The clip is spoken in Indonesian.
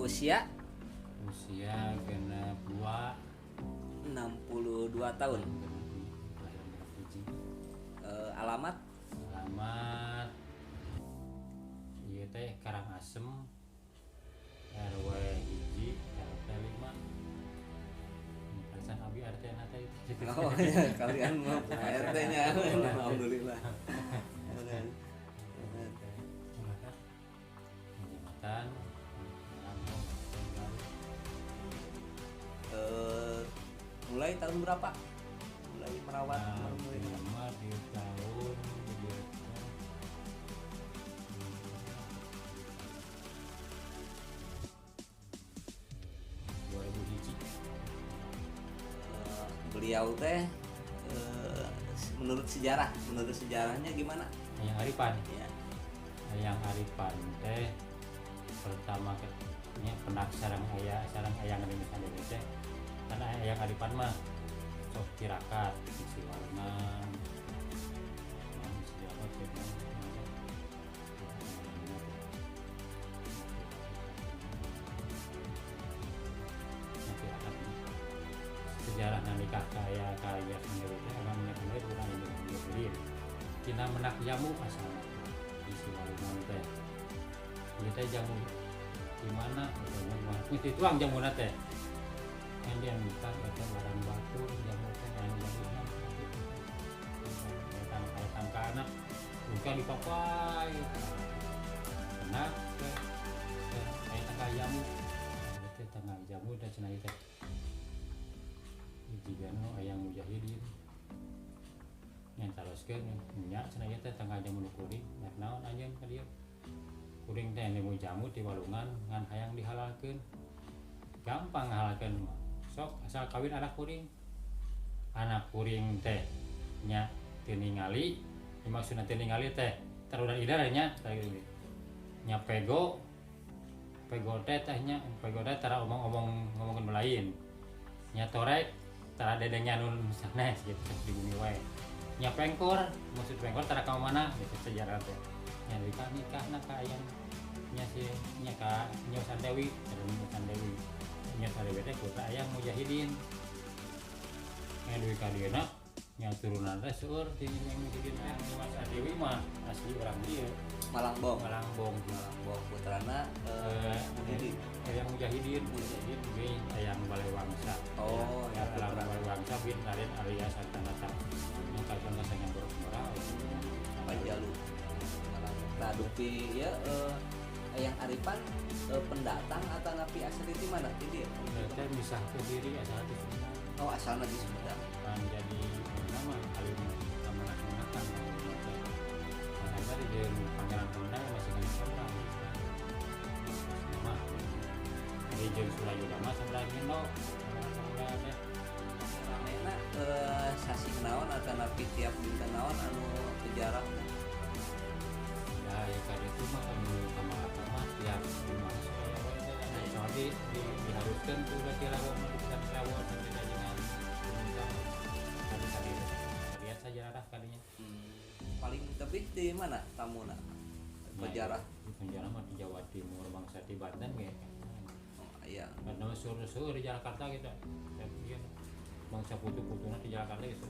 Usia genep 62 tahun. Alamat alamat ieu teh Karangasem RW 1 RT 5. Perasaan abi RT na teh. oh ya kalian mau RT-nya alhamdulillah. Jembatan Mulai tahun berapa mulai merawat lama di tahun 2001. Beliau teh menurut sejarahnya gimana Yang Aripan ya? yang Aripan teh pertama nya penak sarang ayang di Indonesia karena ayang Aripan mah sok tirakat isi warna siapa sejarah nikah kaya sendiri teh akan menyebut bukan sendiri tina menak jamu asal isi warna teh kita jamu gimana itu tuang jamu teh yang dia minta kata barang batu jamu teh yang barunya datang ke anak bukan di papai enak kayak tengah jamu itu tengah jamu dan cenah teh jika no ayang mujahidin yang teruskan minyak cenah teh tengah jamu kuring nek naon anjeun ka dieu kuring teh nemu jamu di walungan ngan hayang dihalalkeun gampang ngahalalkeun mah sok asal kawin anak kuring teh nya teu ningali maksudna teu ningali teh tarudan idar nya nya pego teh tara ngomongkeun melain nya torek tara dedengnya nun sanes gitu di bumi wae nya pengkor maksud pengkor tara ka mana gitu sejarah teh nya nikahna ka ayang nya si nya ka Nyo Sandewi nya Sandewi teh putra ayang mujahidin nya duwe ka dieuna nya turunan teh seueur ti yang mujahidin Mas Sandewi mah asli urang dieu Malangbong putrana ayang mujahidin bin ayang Balai Wangsa ya ayang Balai Wangsa bin Raden Arya Santanata yang kapan kasanya borok-borok Pajalu nah dupi ya yang Aripan pendatang atau napi asli di mana ini ya? Teh misah ke diri asal di Sumedang. Oh asalnya di Sumedang. Kan jadi nama alim kamanak-manakan karena dari dia Pangeran Sumedang masih kan seorang nama dari Jen Surayuda mah seberang Indo ramena sasi naon atau napi tiap dinten naon anu kejarak ya kali itu mah anu kamar tiap rumah soalnya diharuskan tuh berarti lawan bisa lawan sampai dengan tadi lihat saja arah kalinya paling tebih di mana tamuna penjara mah di Jawa Timur bangsa di Banten kayak iya karena suruh di Jakarta gitu bangsa putu-putuna di Jakarta gitu